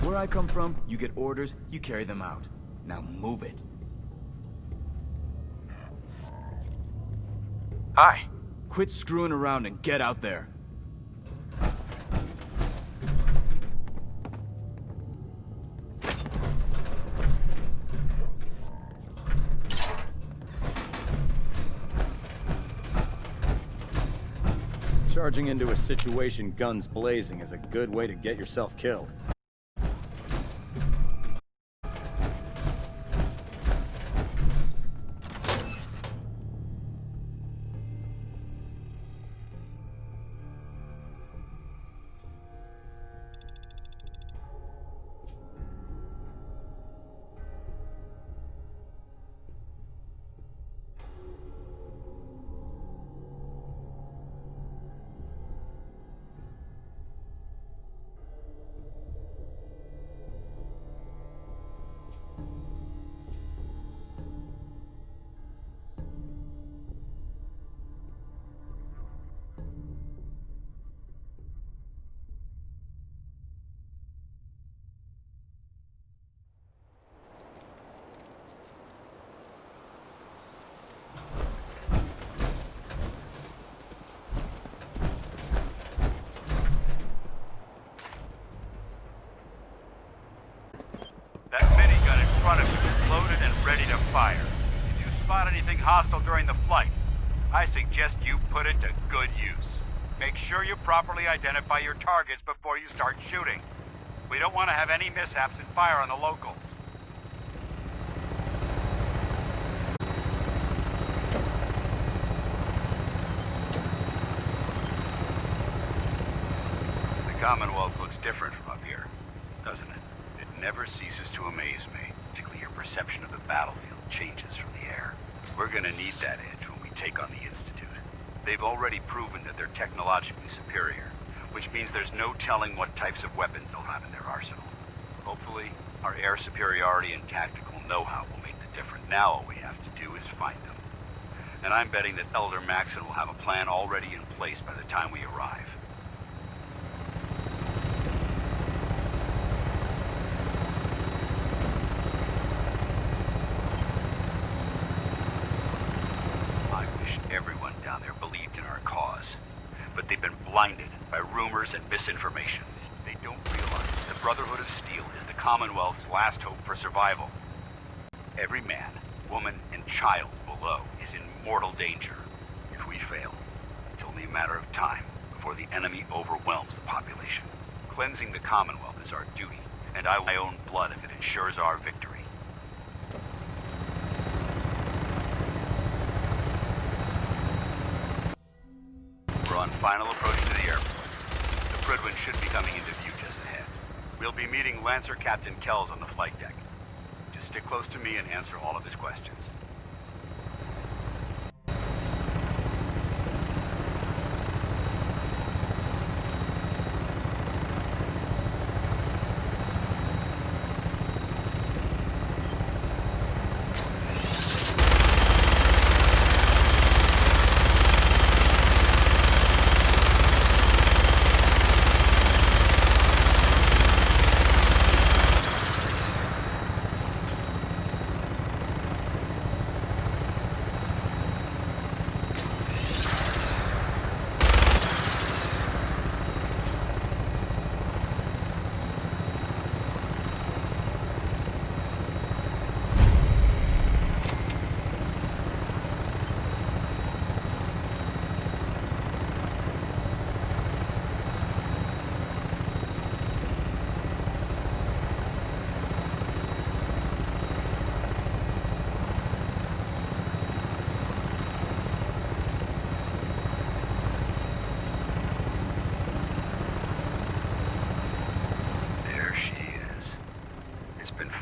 Where I come from, you get orders, you carry them out. Now move it. Hi. Quit screwing around and get out there. Charging into a situation guns blazing is a good way to get yourself killed. That minigun in front of you is loaded and ready to fire. If you spot anything hostile during the flight, I suggest you put it to good use. Make sure you properly identify your targets before you start shooting. We don't want to have any mishaps and fire on the locals. The Commonwealth looks different from up here, doesn't it? It never ceases to amaze me, particularly your perception of the battlefield changes from the air. We're gonna need that edge when we take on the Institute. They've already proven that they're technologically superior, which means there's no telling what types of weapons they'll have in their arsenal. Hopefully, our air superiority and tactical know-how will make the difference. Now all we have to do is find them. And I'm betting that Elder Maxon will have a plan already in place by the time we arrive. Everyone down there believed in our cause, but they've been blinded by rumors and misinformation. They don't realize the Brotherhood of Steel is the Commonwealth's last hope for survival. Every man, woman, and child below is in mortal danger. If we fail, it's only a matter of time before the enemy overwhelms the population. Cleansing the Commonwealth is our duty, and I will my own blood if it ensures our victory. On final approach to the airport. The Fridwin should be coming into view just ahead. We'll be meeting Lancer Captain Kells on the flight deck. Just stick close to me and answer all of his questions.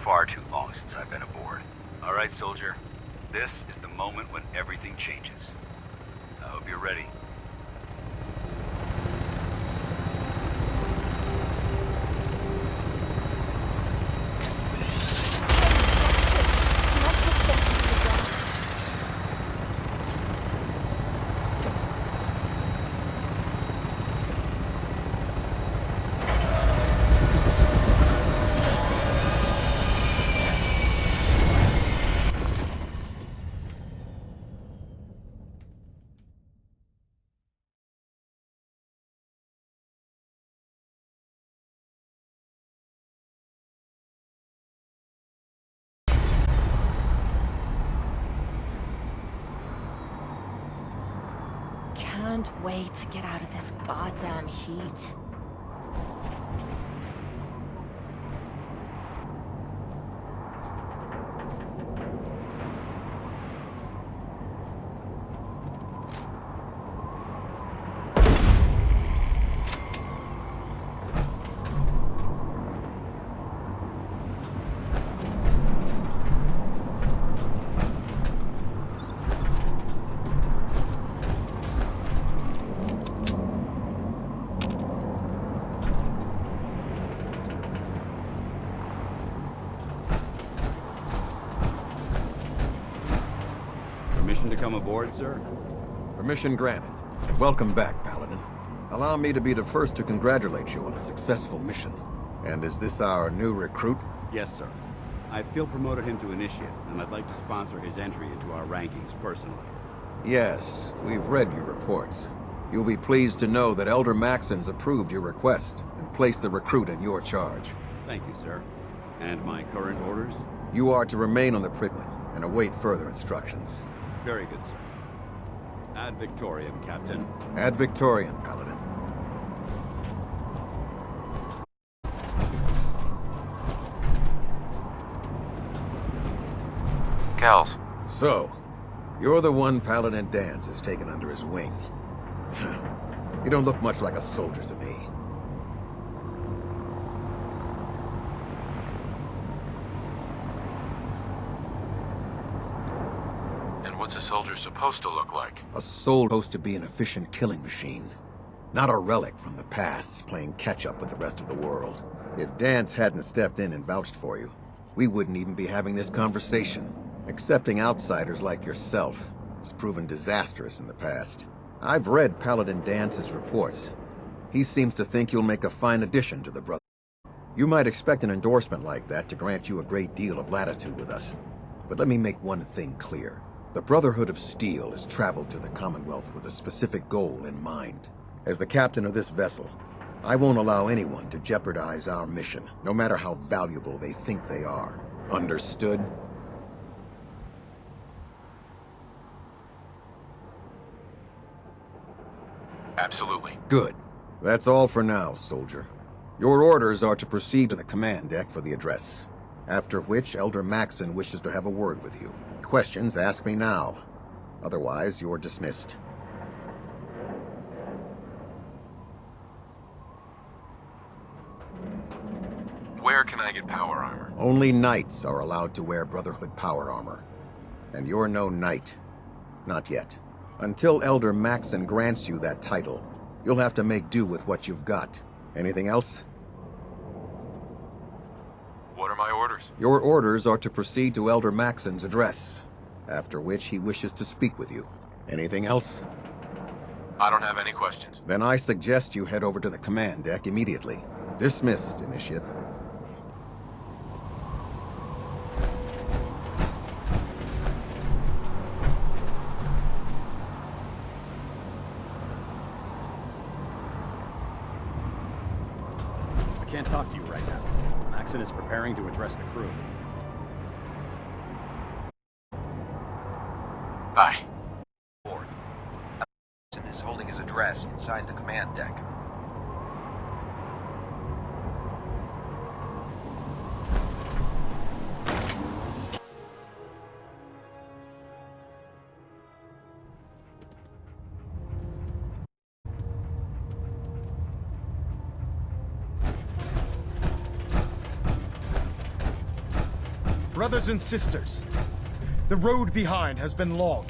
Far too long since I've been aboard. All right, soldier. This is the moment when everything changes. I hope you're ready. Can't wait to get out of this goddamn heat. Permission to come aboard, sir? Permission granted. Welcome back, Paladin. Allow me to be the first to congratulate you on a successful mission. And is this our new recruit? Yes, sir. I feel promoted him to initiate, and I'd like to sponsor his entry into our rankings personally. Yes, we've read your reports. You'll be pleased to know that Elder Maxon's approved your request and placed the recruit in your charge. Thank you, sir. And my current orders? You are to remain on the Prigman and await further instructions. Very good, sir. Ad Victoriam, Captain. Ad Victoriam, Paladin. Gals. So, you're the one Paladin Danse has taken under his wing. You don't look much like a soldier to me. And what's a soldier supposed to look like? A soul supposed to be an efficient killing machine. Not a relic from the past, playing catch-up with the rest of the world. If Danse hadn't stepped in and vouched for you, we wouldn't even be having this conversation. Accepting outsiders like yourself has proven disastrous in the past. I've read Paladin Dance's reports. He seems to think you'll make a fine addition to the Brotherhood. You might expect an endorsement like that to grant you a great deal of latitude with us. But let me make one thing clear. The Brotherhood of Steel has traveled to the Commonwealth with a specific goal in mind. As the captain of this vessel, I won't allow anyone to jeopardize our mission, no matter how valuable they think they are. Understood? Absolutely. Good. That's all for now, soldier. Your orders are to proceed to the command deck for the address. After which, Elder Maxon wishes to have a word with you. Questions, ask me now. Otherwise, you're dismissed. Where can I get power armor? Only knights are allowed to wear Brotherhood power armor. And you're no knight. Not yet. Until Elder Maxon grants you that title, you'll have to make do with what you've got. Anything else? What are my orders? Your orders are to proceed to Elder Maxon's address, after which he wishes to speak with you. Anything else? I don't have any questions. Then I suggest you head over to the command deck immediately. Dismissed, Initiate. I can't talk to you right now. Maxon is preparing to address the crew. Bye. Board. Maxon is holding his address inside the command deck. Brothers and sisters, the road behind has been long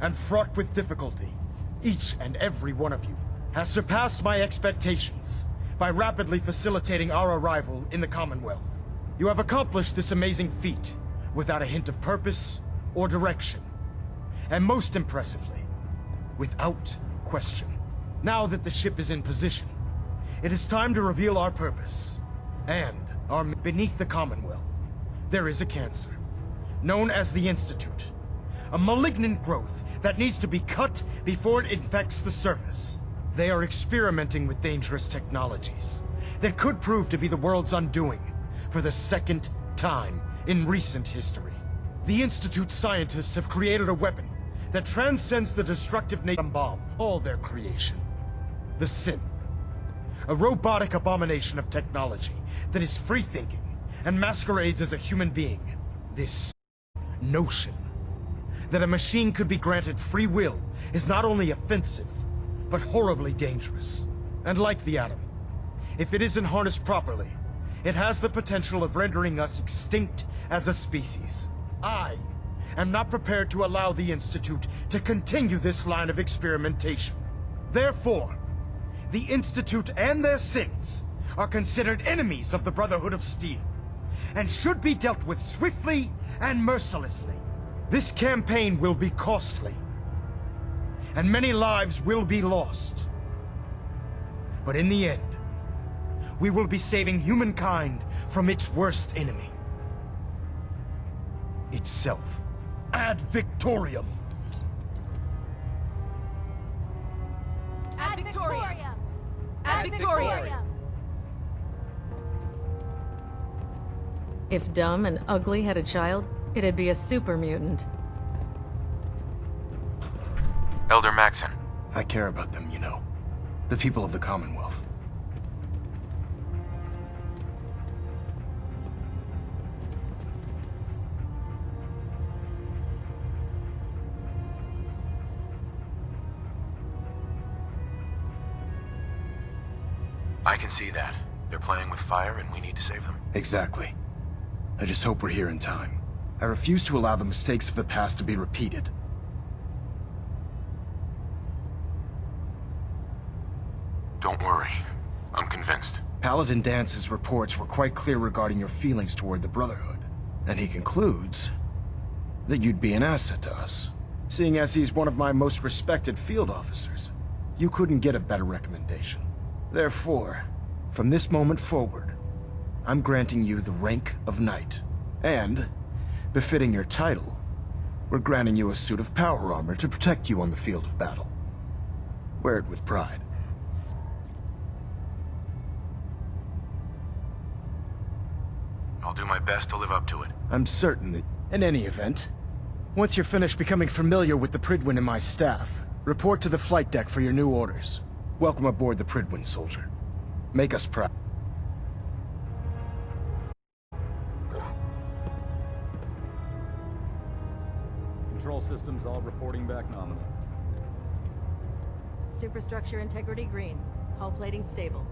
and fraught with difficulty. Each and every one of you has surpassed my expectations by rapidly facilitating our arrival in the Commonwealth. You have accomplished this amazing feat without a hint of purpose or direction. And most impressively, without question. Now that the ship is in position, it is time to reveal our purpose and our beneath the Commonwealth. There is a cancer, known as the Institute. A malignant growth that needs to be cut before it infects the surface. They are experimenting with dangerous technologies that could prove to be the world's undoing for the second time in recent history. The Institute scientists have created a weapon that transcends the destructive nature of bomb, all their creation. The synth. A robotic abomination of technology that is free-thinking and masquerades as a human being. This notion that a machine could be granted free will is not only offensive, but horribly dangerous. And like the atom, if it isn't harnessed properly, it has the potential of rendering us extinct as a species. I am not prepared to allow the Institute to continue this line of experimentation. Therefore, the Institute and their synths are considered enemies of the Brotherhood of Steel, and should be dealt with swiftly and mercilessly. This campaign will be costly, and many lives will be lost. But in the end, we will be saving humankind from its worst enemy. Itself. Ad Victoriam! Ad Victoriam! Ad Victoriam! If Dumb and Ugly had a child, it'd be a super mutant. Elder Maxon. I care about them, you know. The people of the Commonwealth. I can see that. They're playing with fire and we need to save them. Exactly. I just hope we're here in time. I refuse to allow the mistakes of the past to be repeated. Don't worry. I'm convinced. Paladin Dance's reports were quite clear regarding your feelings toward the Brotherhood. And he concludes that you'd be an asset to us. Seeing as he's one of my most respected field officers, you couldn't get a better recommendation. Therefore, from this moment forward, I'm granting you the rank of Knight. And, befitting your title, we're granting you a suit of power armor to protect you on the field of battle. Wear it with pride. I'll do my best to live up to it. I'm certain that, in any event, once you're finished becoming familiar with the Pridwin and my staff, report to the flight deck for your new orders. Welcome aboard the Pridwin, soldier. Make us proud. Control systems all reporting back nominal. Superstructure integrity green. Hull plating stable.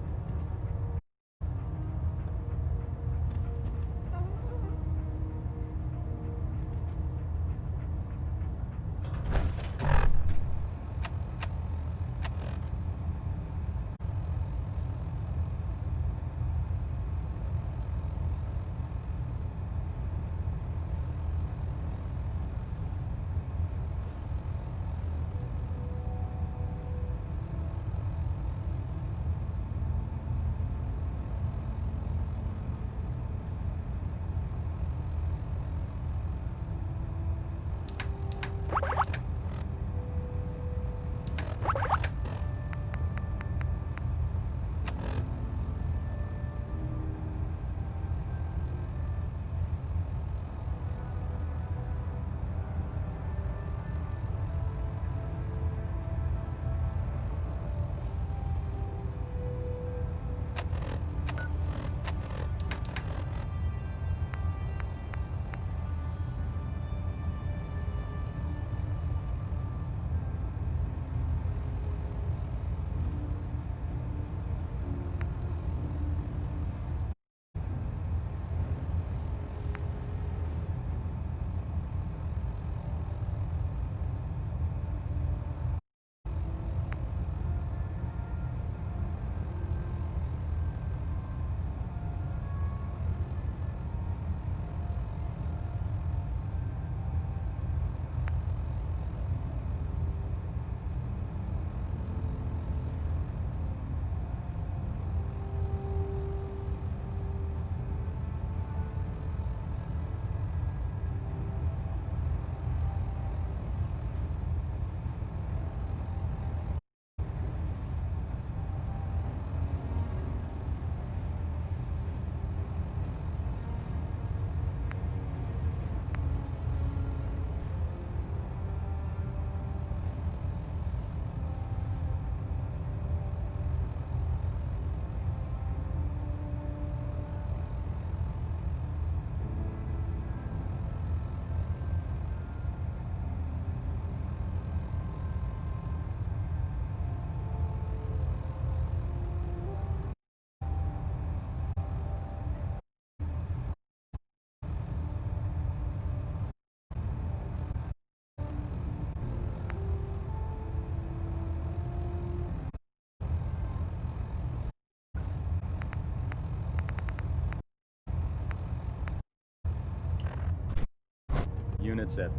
units at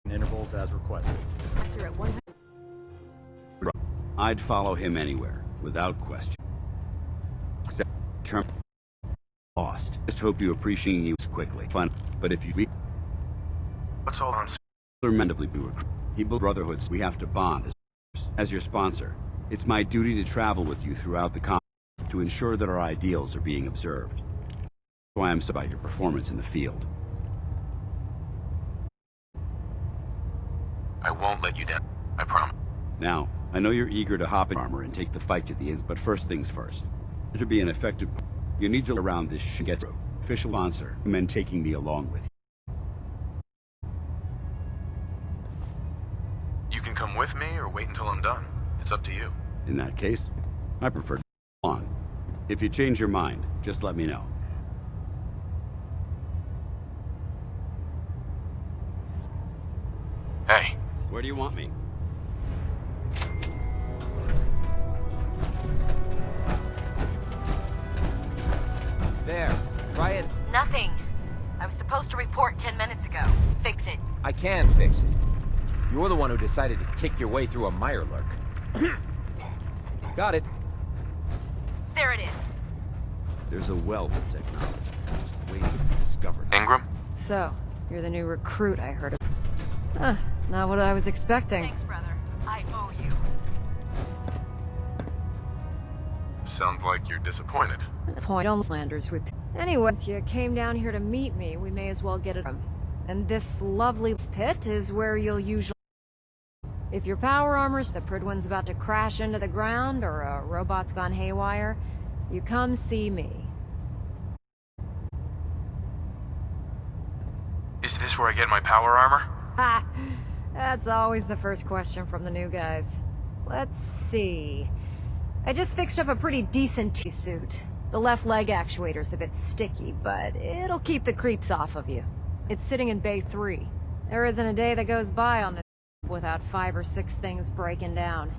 30 intervals as requested. You're at 100. I'd follow him anywhere, without question. Except term lost. Just hope you appreciate you quickly. Fun, but if you What's all on? remendably be he built brotherhoods we have to bond as your sponsor. It's my duty to travel with you throughout the conflict to ensure that our ideals are being observed. That's why I'm so about your performance in the field. I won't let you down. I promise. Now, I know you're eager to hop in armor and take the fight to the end, but first things first. To be an effective, you need to around this shit. Get official sponsor, men taking me along with you. You can come with me or wait until I'm done. It's up to you. In that case, I prefer to go on. If you change your mind, just let me know. Hey, Where do you want me? There. Try it. Nothing. I was supposed to report 10 minutes ago. Fix it. I can fix it. You're the one who decided to kick your way through a mirelurk. Got it. There it is. There's a wealth of technology just waiting to be discovered. Ingram? So, you're the new recruit I heard of. Huh, not what I was expecting. Thanks, brother. I owe you. Sounds like you're disappointed. Point on slanders we. Anyway, since you came down here to meet me, we may as well get it. And this lovely pit is where you'll usually. If your power armor's the Pridwin's about to crash into the ground or a robot's gone haywire, you come see me. Is this where I get my power armor? Ha! That's always the first question from the new guys. Let's see. I just fixed up a pretty decent T-suit. The left leg actuator's a bit sticky, but it'll keep the creeps off of you. It's sitting in Bay 3. There isn't a day that goes by on this without 5 or 6 things breaking down.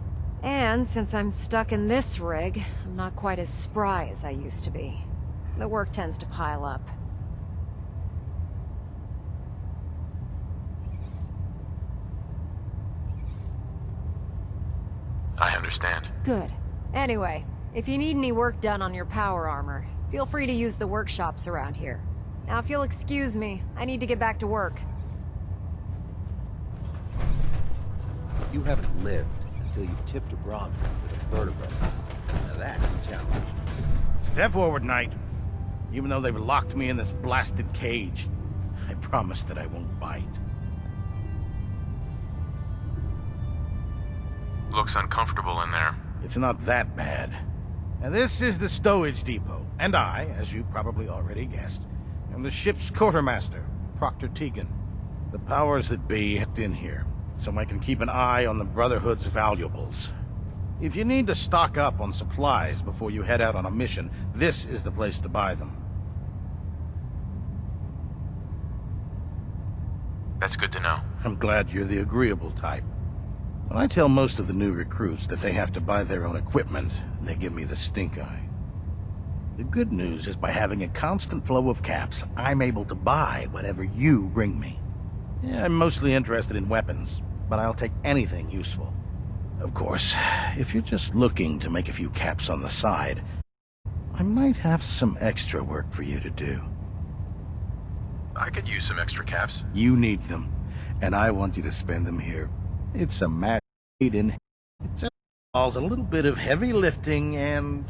And since I'm stuck in this rig, I'm not quite as spry as I used to be. The work tends to pile up. I understand. Good. Anyway, if you need any work done on your power armor, feel free to use the workshops around here. Now, if you'll excuse me, I need to get back to work. You haven't lived until you've tipped a Bronco with a vertebra. Now that's a challenge. Step forward, Knight. Even though they've locked me in this blasted cage, I promise that I won't bite. Looks uncomfortable in there. It's not that bad. Now, this is the stowage depot, and I, as you probably already guessed, am the ship's quartermaster, Proctor Tegan. The powers that be hooked in here, so I can keep an eye on the Brotherhood's valuables. If you need to stock up on supplies before you head out on a mission, this is the place to buy them. That's good to know. I'm glad you're the agreeable type. When I tell most of the new recruits that they have to buy their own equipment, they give me the stink eye. The good news is by having a constant flow of caps, I'm able to buy whatever you bring me. Yeah, I'm mostly interested in weapons, but I'll take anything useful. Of course, if you're just looking to make a few caps on the side, I might have some extra work for you to do. I could use some extra caps. You need them, and I want you to spend them here. It's a match made in. It just involves a little bit of heavy lifting and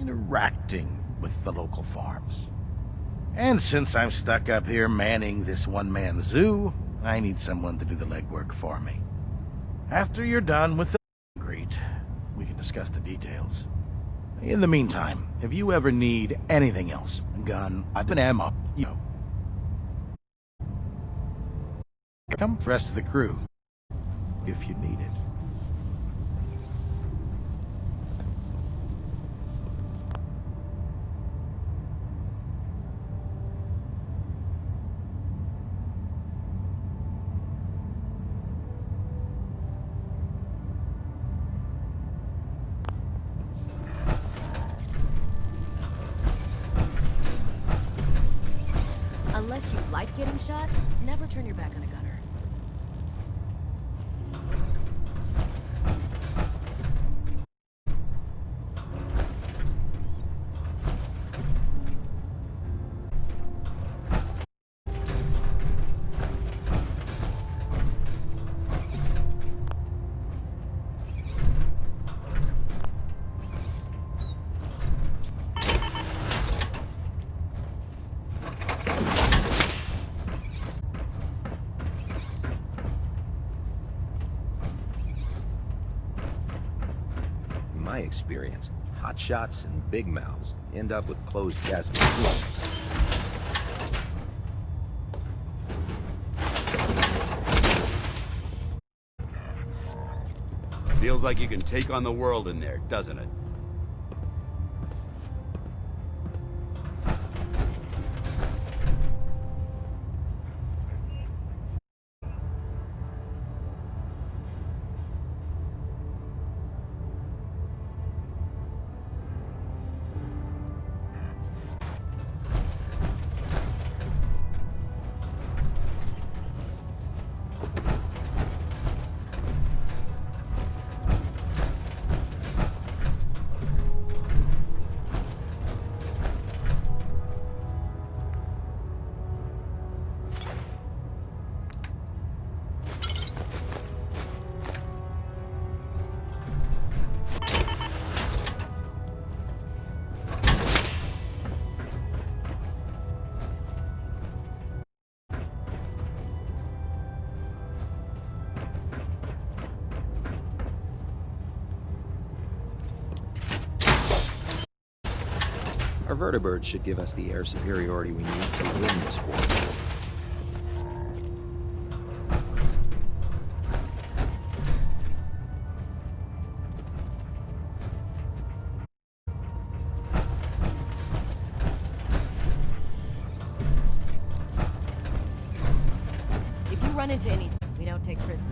interacting with the local farms. And since I'm stuck up here manning this one-man zoo, I need someone to do the legwork for me. After you're done with the greet, we can discuss the details. In the meantime, if you ever need anything else, gun, an ammo, you know. Come for the rest of the crew, if you need it. Unless you like getting shot, never turn your back on a gunner. In my experience, hot shots and big mouths end up with closed desks and rooms. Feels like you can take on the world in there, doesn't it? Our vertibirds should give us the air superiority we need to win this war. If you run into anything, we don't take prisoners.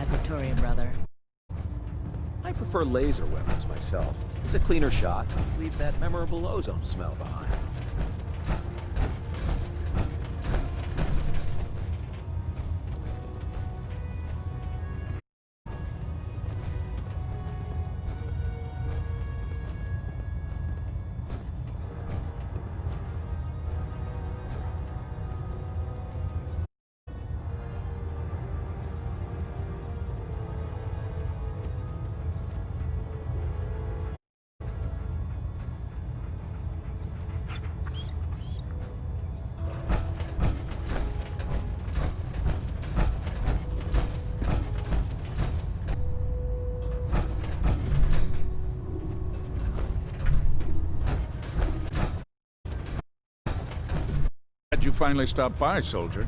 Victorian, brother. I prefer laser weapons myself. It's a cleaner shot. Leave that memorable ozone smell behind. You finally stopped by, soldier.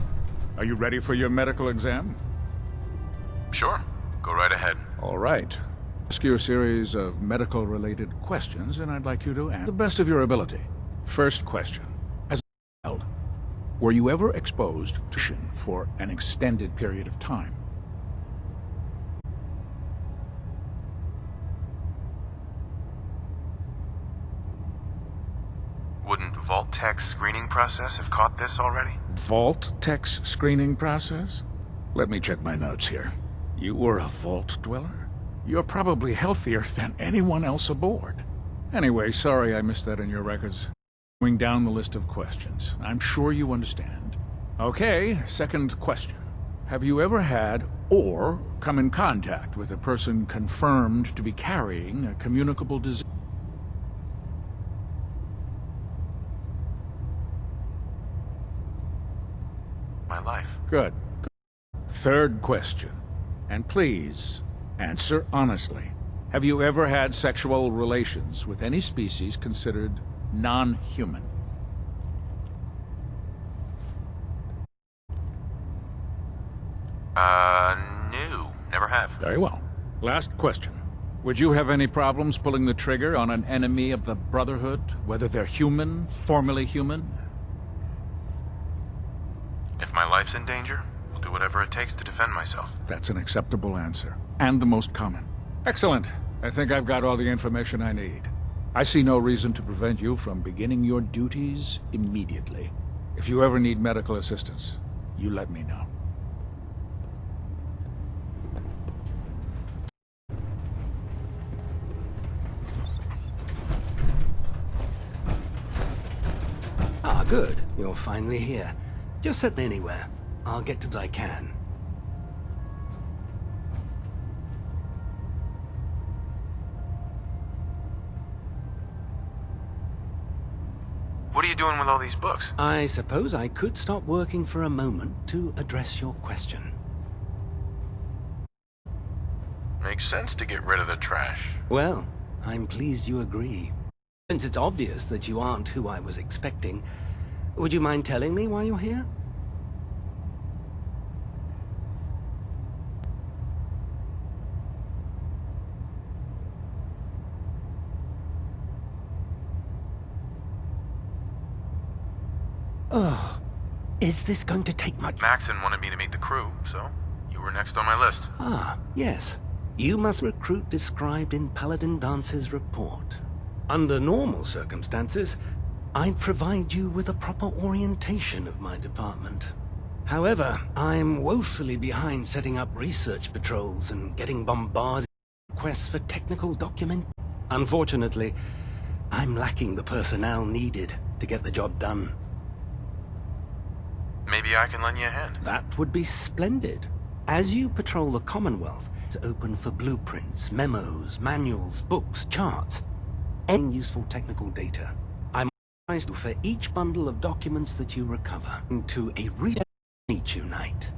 Are you ready for your medical exam? Sure. Go right ahead. All right. Ask you a series of medical-related questions, and I'd like you to answer the best of your ability. First question. As a child, were you ever exposed to radiation for an extended period of time? Wouldn't Vault-Tech's screening process have caught this already? Vault-Tech's screening process? Let me check my notes here. You were a Vault dweller? You're probably healthier than anyone else aboard. Anyway, sorry I missed that in your records. Going down the list of questions. I'm sure you understand. Okay, second question. Have you ever had or come in contact with a person confirmed to be carrying a communicable disease? My life. Good. Third question. And please, answer honestly. Have you ever had sexual relations with any species considered non-human? No. Never have. Very well. Last question. Would you have any problems pulling the trigger on an enemy of the Brotherhood, whether they're human, formerly human? If my life's in danger, I'll do whatever it takes to defend myself. That's an acceptable answer, and the most common. Excellent. I think I've got all the information I need. I see no reason to prevent you from beginning your duties immediately. If you ever need medical assistance, you let me know. Ah, good. You're finally here. Just sit anywhere. I'll get to as I can. What are you doing with all these books? I suppose I could stop working for a moment to address your question. Makes sense to get rid of the trash. Well, I'm pleased you agree. Since it's obvious that you aren't who I was expecting, would you mind telling me why you're here? Oh, is this going to take much? Maxon wanted me to meet the crew, so you were next on my list. Ah, yes. You must recruit described in Paladin Dance's report. Under normal circumstances, I'd provide you with a proper orientation of my department. However, I'm woefully behind setting up research patrols and getting bombarded with requests for technical document. Unfortunately, I'm lacking the personnel needed to get the job done. Maybe I can lend you a hand. That would be splendid. As you patrol the Commonwealth, it's open for blueprints, memos, manuals, books, charts, and useful technical data. I'm authorized for each bundle of documents that you recover into a meet you night.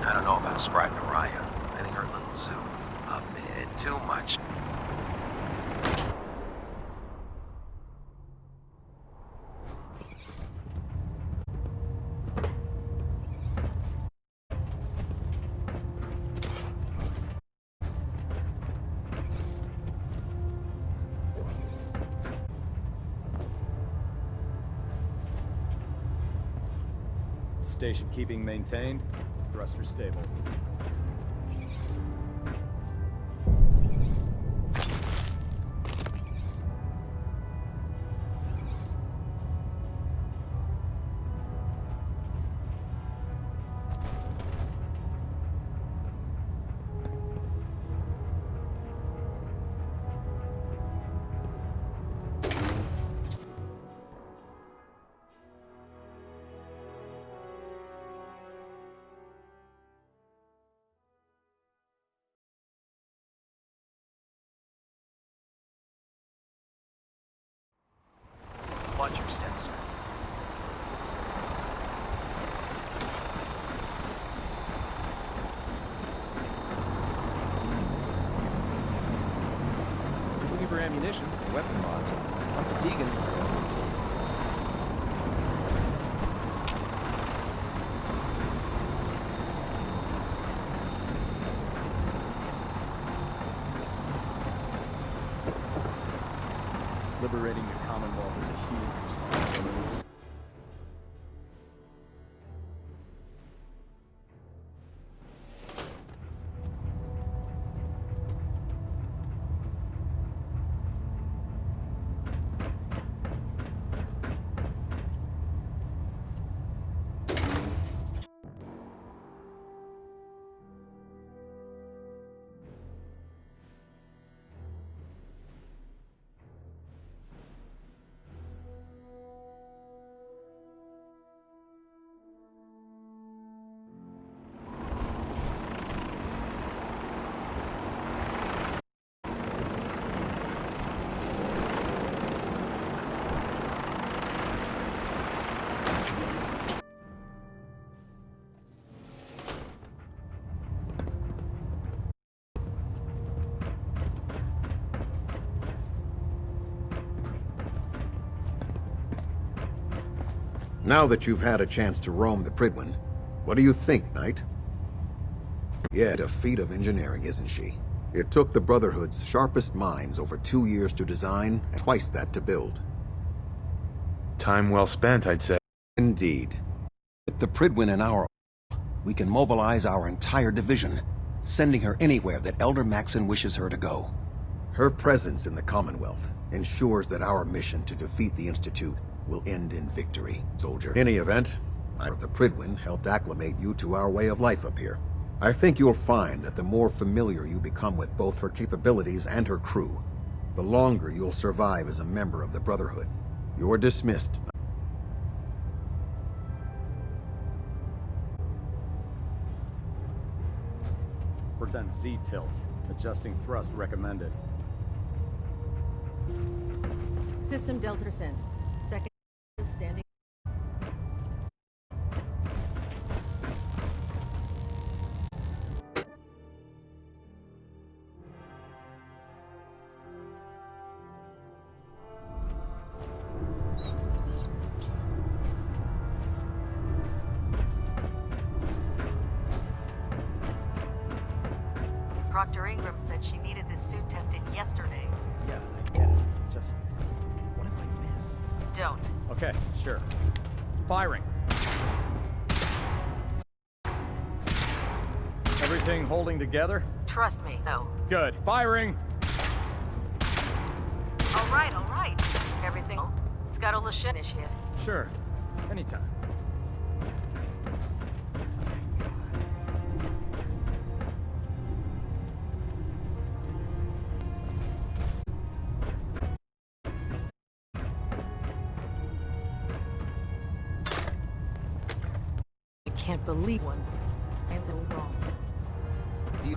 I don't know about Scribe Naraya. I think her little zoo, a bit too much. station keeping maintained. Thruster stable. Watch your steps, sir. Looking for ammunition, weapon mods. I'm Deegan. Liberating the Commonwealth is a huge responsibility. Now that you've had a chance to roam the Pridwen, what do you think, Knight? Yeah, a feat of engineering, isn't she? It took the Brotherhood's sharpest minds over 2 years to design, and twice that to build. Time well spent, I'd say. Indeed. With the Pridwen in our... we can mobilize our entire division, sending her anywhere that Elder Maxon wishes her to go. Her presence in the Commonwealth ensures that our mission to defeat the Institute will end in victory, soldier. In any event, the Pridwen helped acclimate you to our way of life up here. I think you'll find that the more familiar you become with both her capabilities and her crew, the longer you'll survive as a member of the Brotherhood. You're dismissed. We're on Z-tilt. Adjusting thrust recommended. System Delta percent. Second standing. Dr. Ingram said she needed this suit tested yesterday. Yeah, I get it. Just... what if I miss? Don't. Okay, sure. Firing. Everything holding together? Trust me, though. Good. Firing! All right, all right. Everything... it's got all the shit initiate. Sure. Anytime. I can't believe one's hands so wrong. Do you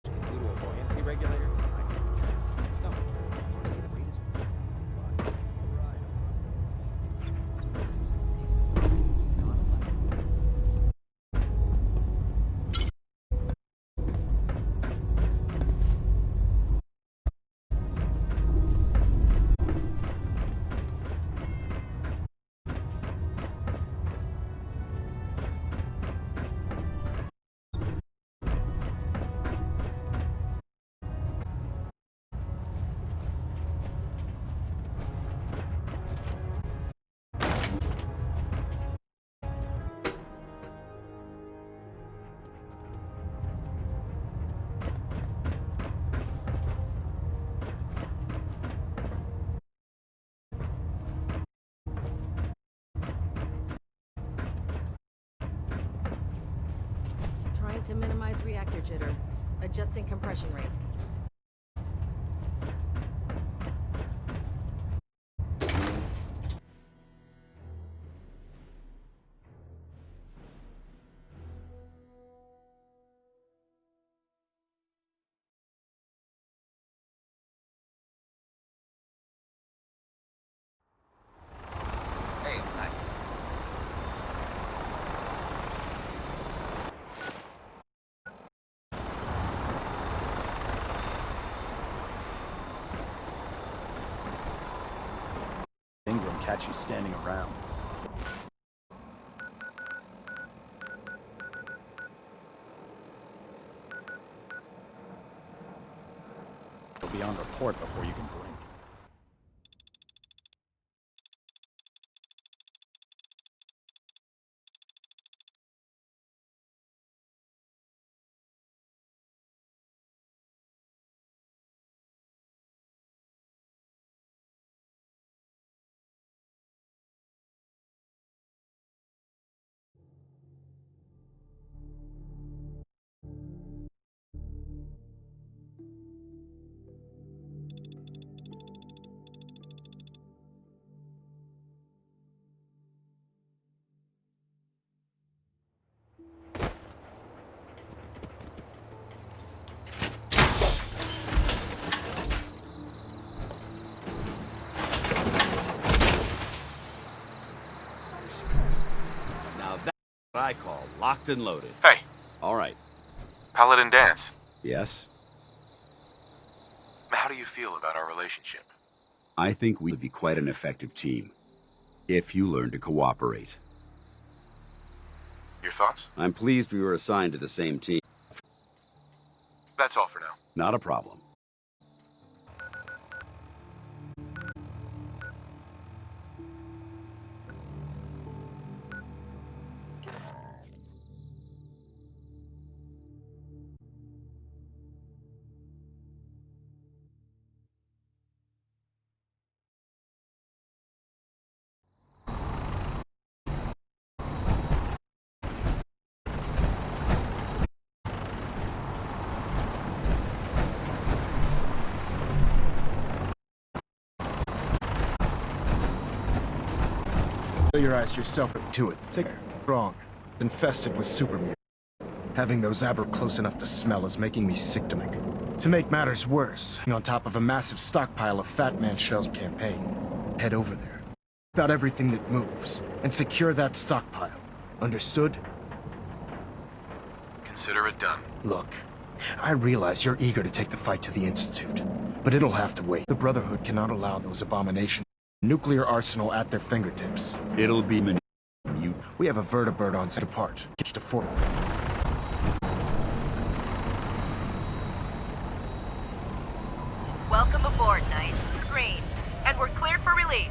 due to a buoyancy regulator? I can guess. No. You see the weight is Trying to minimize reactor jitter. Adjusting compression rate. England catch you standing around. You'll be on report before you can blink. I call locked and loaded. Hey. All right. Paladin Dance. Yes? How do you feel about our relationship? I think we would be quite an effective team if you learn to cooperate. Your thoughts? I'm pleased we were assigned to the same team. That's all for now. Not a problem. Familiarize yourself to it. Take it. Wrong. Infested with super mutants. Having those aber close enough to smell is making me sick to make. To make matters worse, on top of a massive stockpile of Fat Man Shell's campaign. Head over there. About everything that moves, and secure that stockpile. Understood? Consider it done. Look, I realize you're eager to take the fight to the Institute, but it'll have to wait. The Brotherhood cannot allow those abominations. Nuclear arsenal at their fingertips. It'll be We have a vertibird on set apart. Catch to fort. Welcome aboard, Knight. Screen. And we're cleared for release.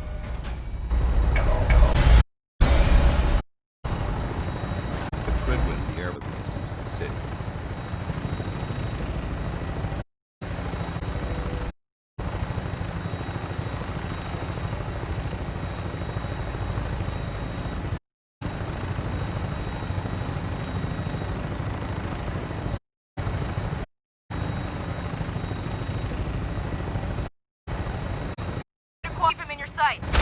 the Tridwin in the air with the distance of the city. Keep him in your sight.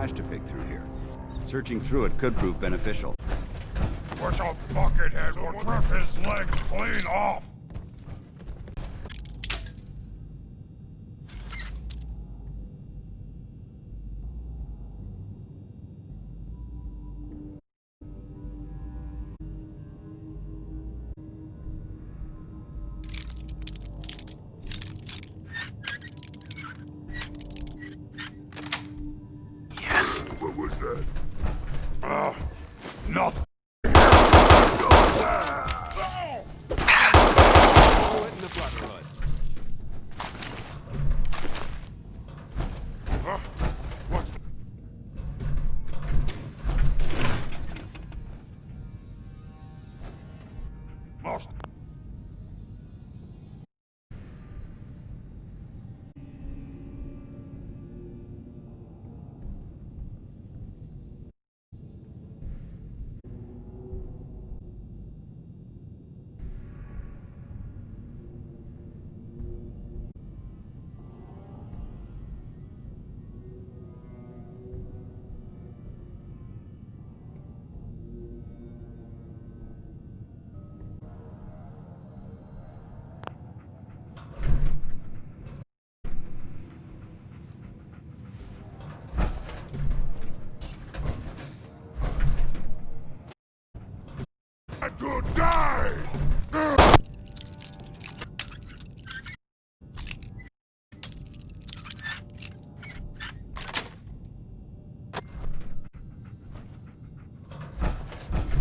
trash to pick through here. Searching through it could prove beneficial. Wish a buckethead would rip his leg clean off! Yes. What was that? Nothing. What's that? Must. I could die!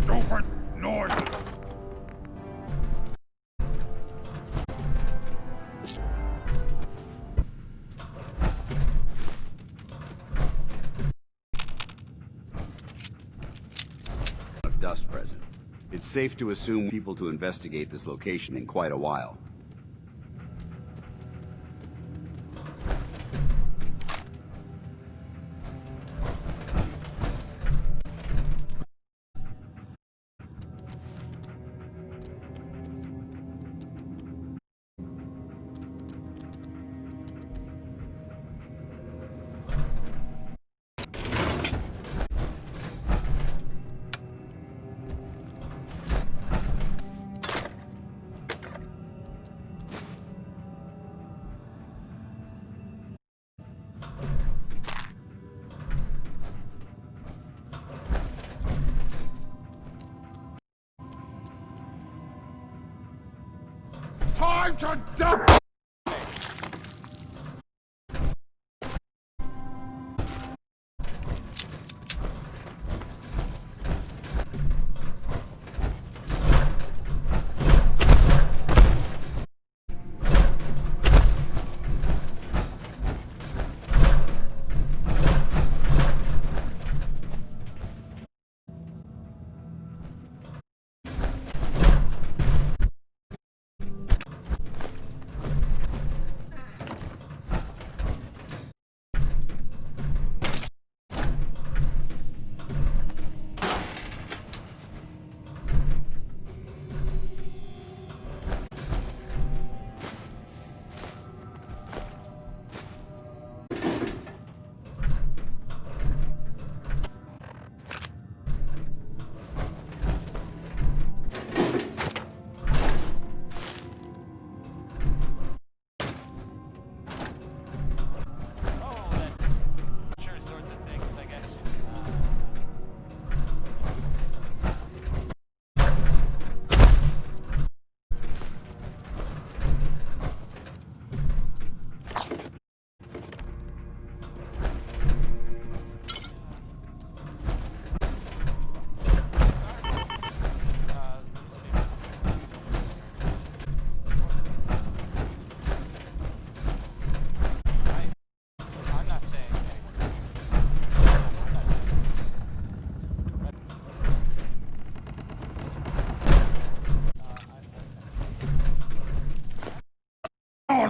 Stupid noise! Of dust present. It's safe to assume people to investigate this location in quite a while. Time to die!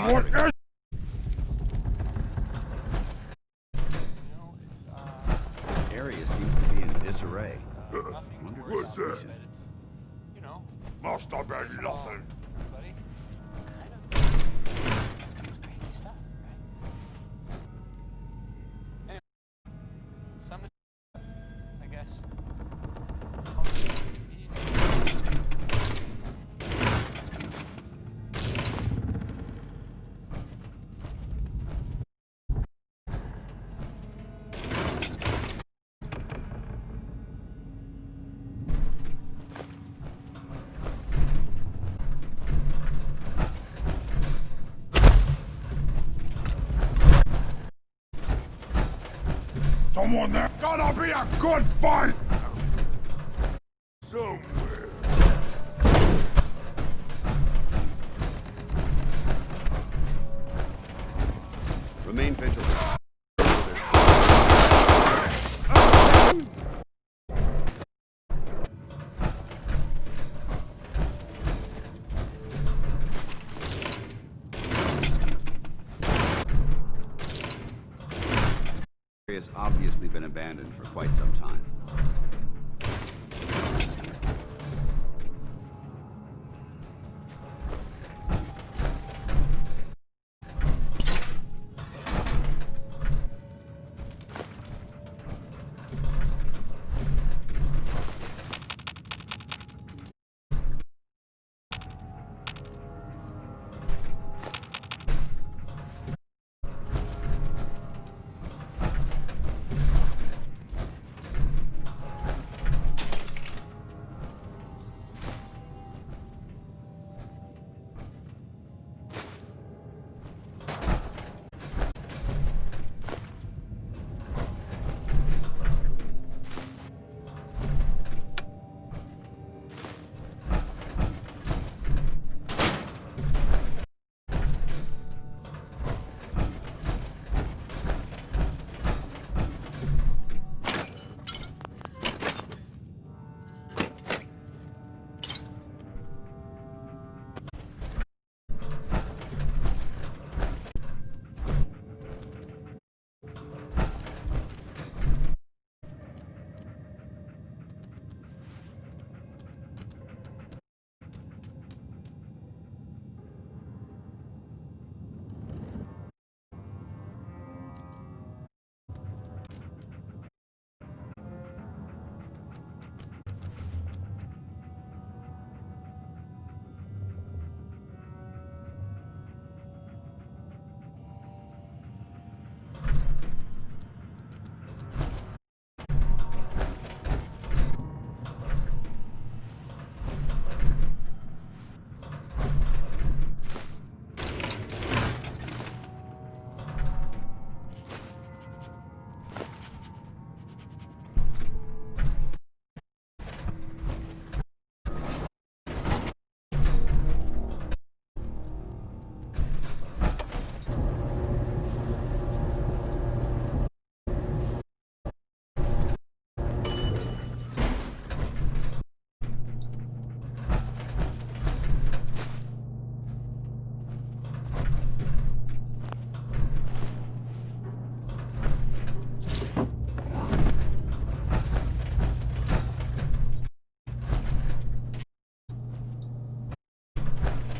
What is... This area seems to be in disarray. What's that? Must have been nothing. someone there. Gonna be a good fight! Somewhere. Remain vigilant. Has obviously been abandoned for quite some time.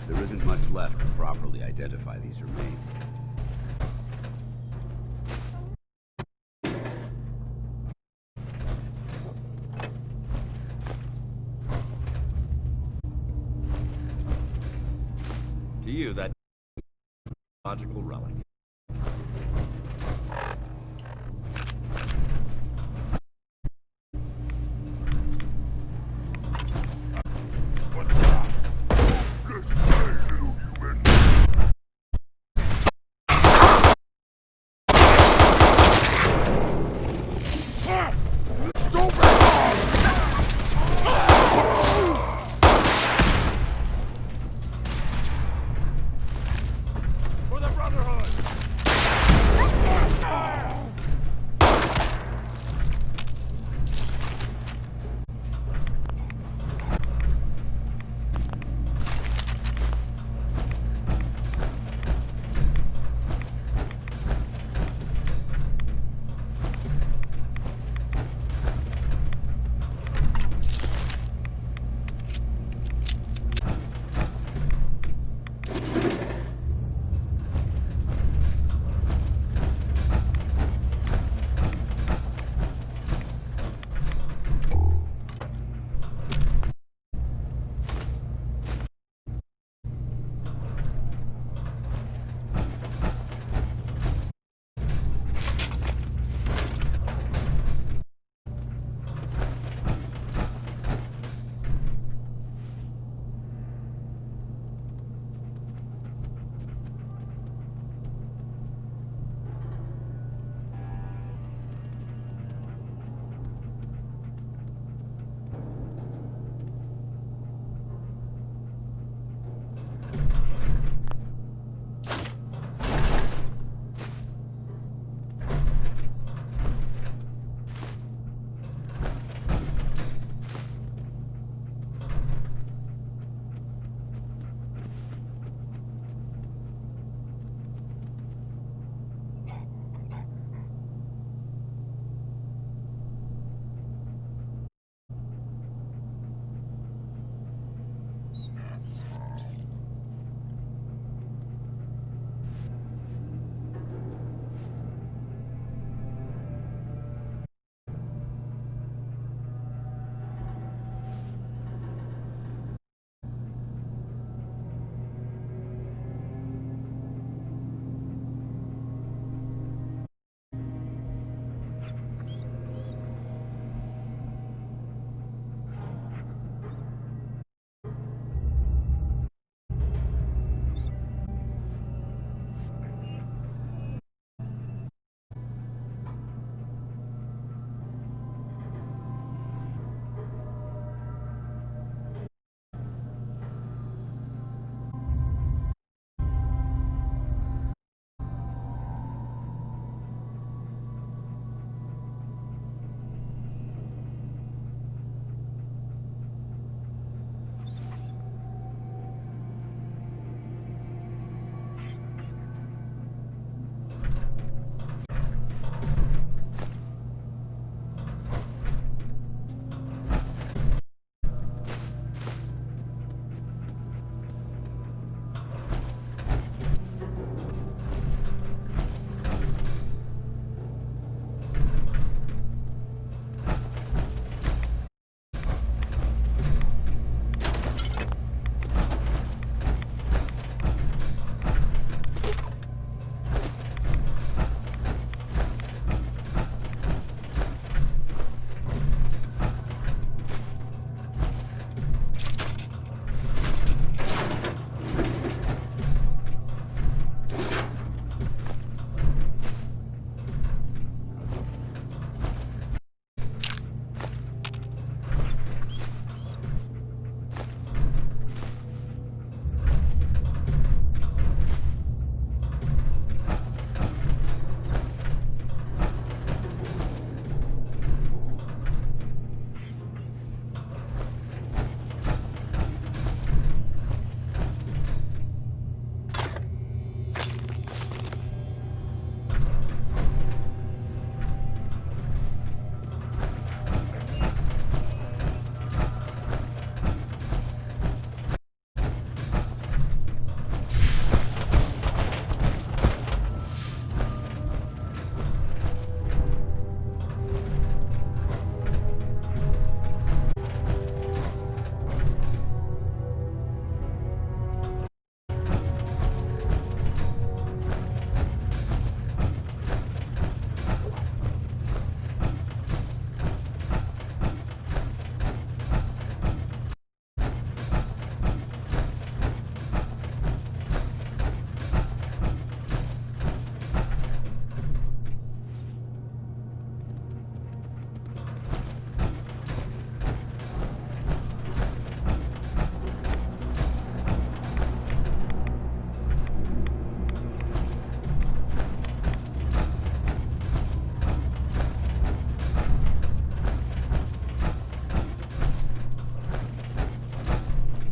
There isn't much left to properly identify these remains. To you, that logical relic. For the Brotherhood!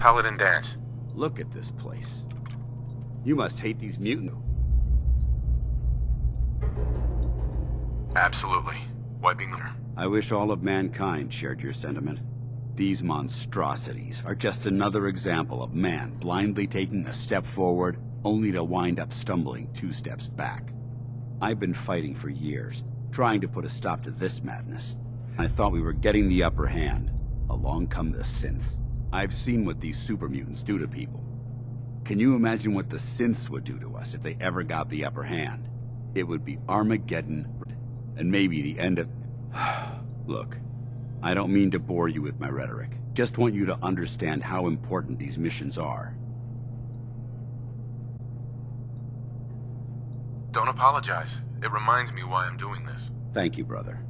Paladin Dance. Look at this place. You must hate these mutants. Absolutely. Wiping them. I wish all of mankind shared your sentiment. These monstrosities are just another example of man blindly taking a step forward, only to wind up stumbling 2 steps back. I've been fighting for years, trying to put a stop to this madness. I thought we were getting the upper hand. Along come the synths. I've seen what these super mutants do to people. Can you imagine what the synths would do to us if they ever got the upper hand? It would be Armageddon, and maybe the end of... Look, I don't mean to bore you with my rhetoric. Just want you to understand how important these missions are. Don't apologize. It reminds me why I'm doing this. Thank you, brother.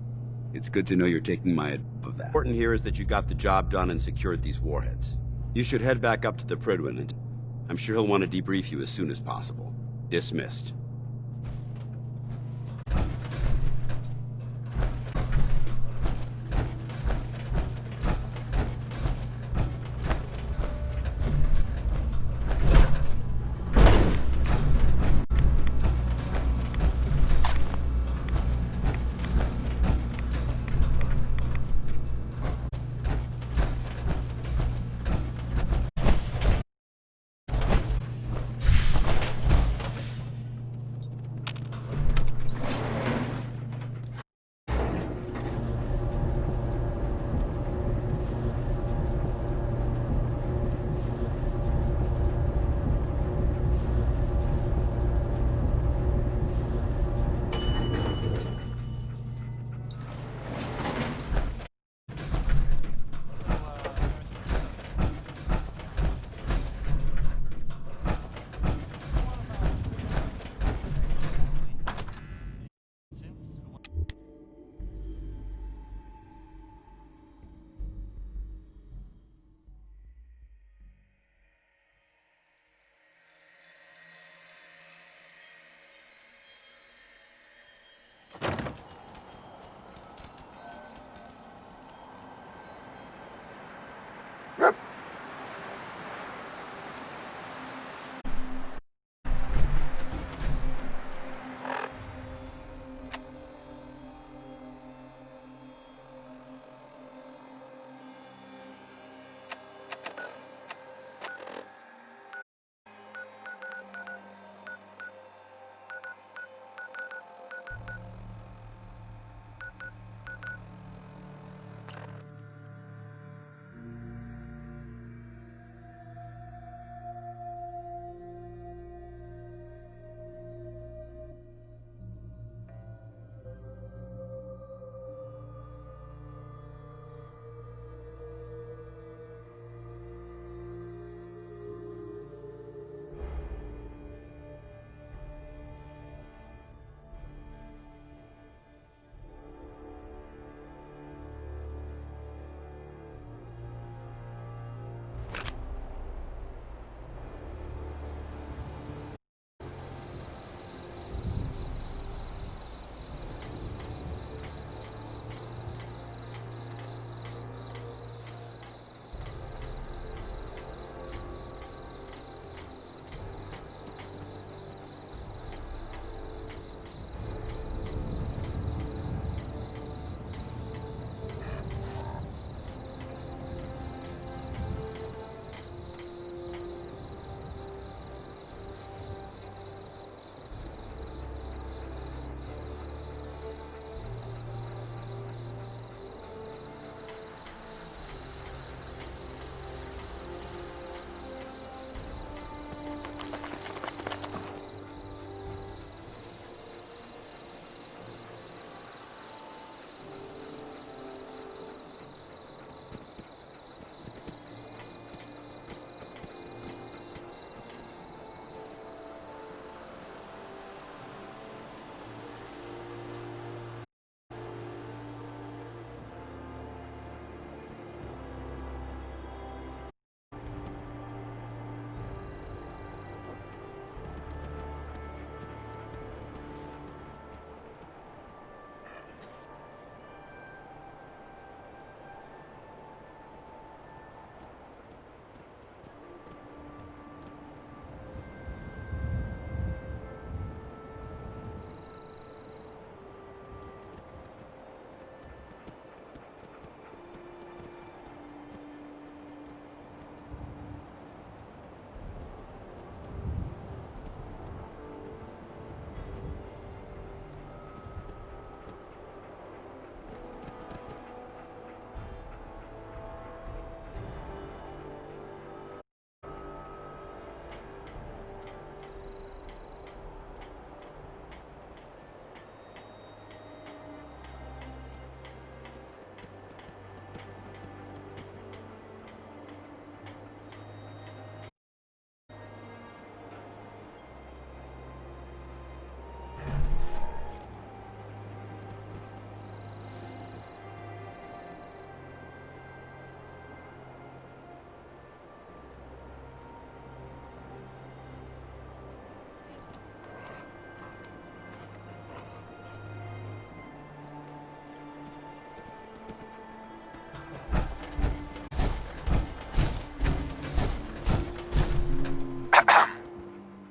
It's good to know you're taking my advice of that. Important here is that you got the job done and secured these warheads. You should head back up to the Prydwen, and I'm sure he'll want to debrief you as soon as possible. Dismissed.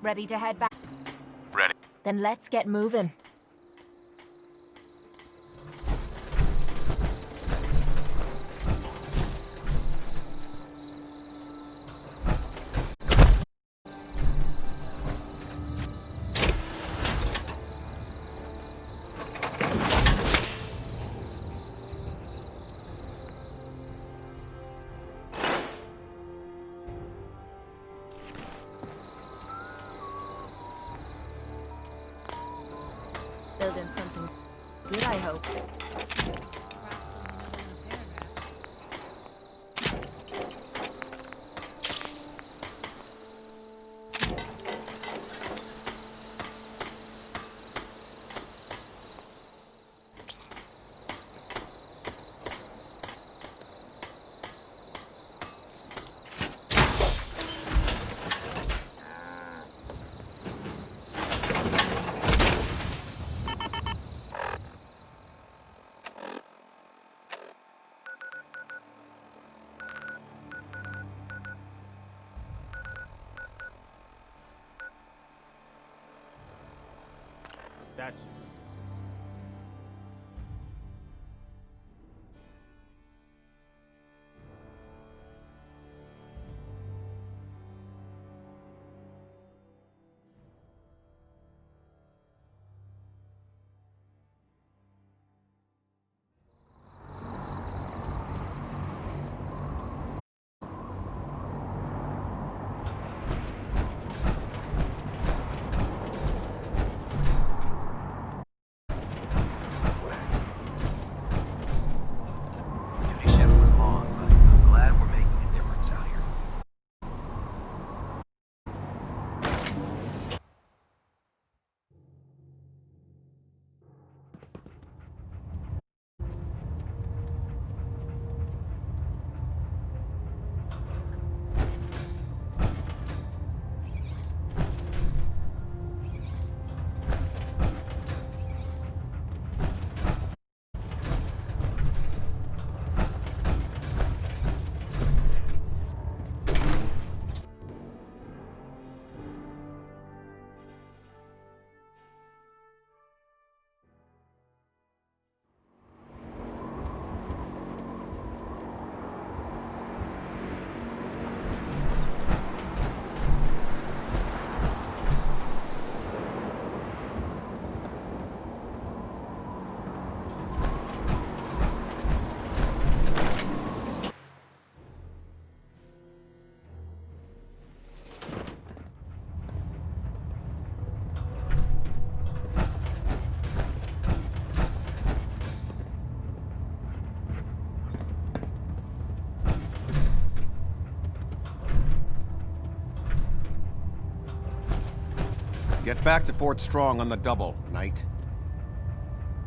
Ready to head back? Ready. Then let's get moving. Building something good, I hope. That's... Duty shift was long, but I'm glad we're making a difference out here. Get back to Fort Strong on the double, Knight.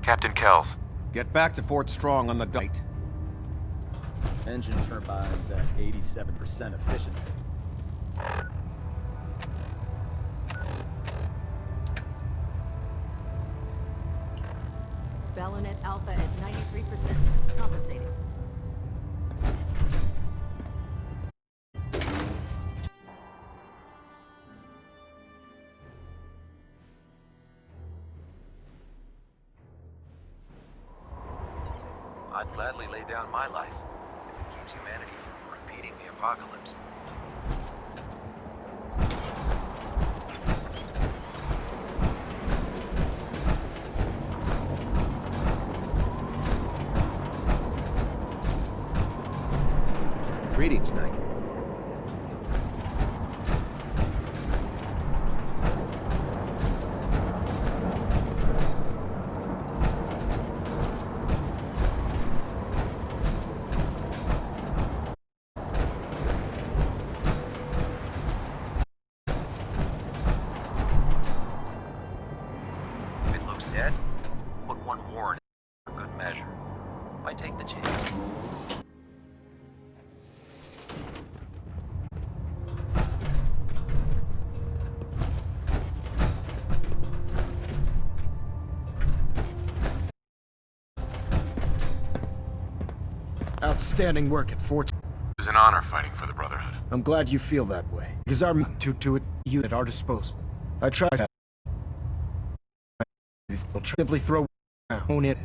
Captain Kells. Get back to Fort Strong on the Knight. Engine turbines at 87% efficiency. Bellonet Alpha at 93%. Compensating. I'd gladly lay down my life if it keeps humanity from repeating the apocalypse. Greetings, Knight. If it looks dead, put one more in for good measure. Why take the chance? Outstanding work at Fort... It was an honor fighting for the Brotherhood. I'm glad you feel that way, because our to a unit at our disposal. I tried that. You'll simply throw own it.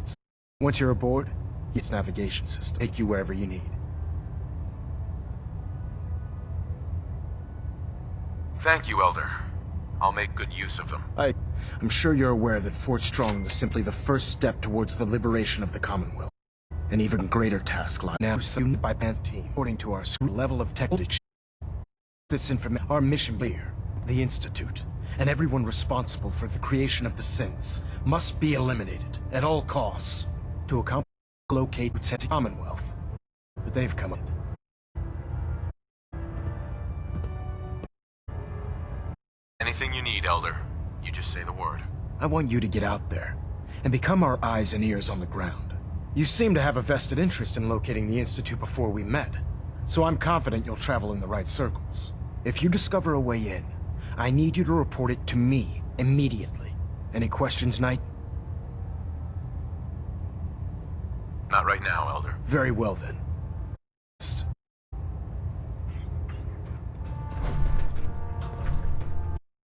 Once you're aboard, its navigation system take you wherever you need. Thank you, Elder. I'll make good use of them. I'm sure you're aware that Fort Strong was simply the first step towards the liberation of the Commonwealth. An even greater task lies now by Team. According to our level of technology, this information, our mission clear. The Institute, and everyone responsible for the creation of the synths, must be eliminated at all costs to accomplish locate the Commonwealth. But they've come in. Anything you need, Elder. You just say the word. I want you to get out there and become our eyes and ears on the ground. You seem to have a vested interest in locating the Institute before we met, so I'm confident you'll travel in the right circles. If you discover a way in, I need you to report it to me immediately. Any questions, Knight? Not right now, Elder. Very well, then.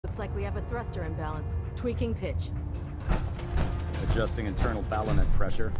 Looks like we have a thruster imbalance. Tweaking pitch. Adjusting internal ballonet pressure.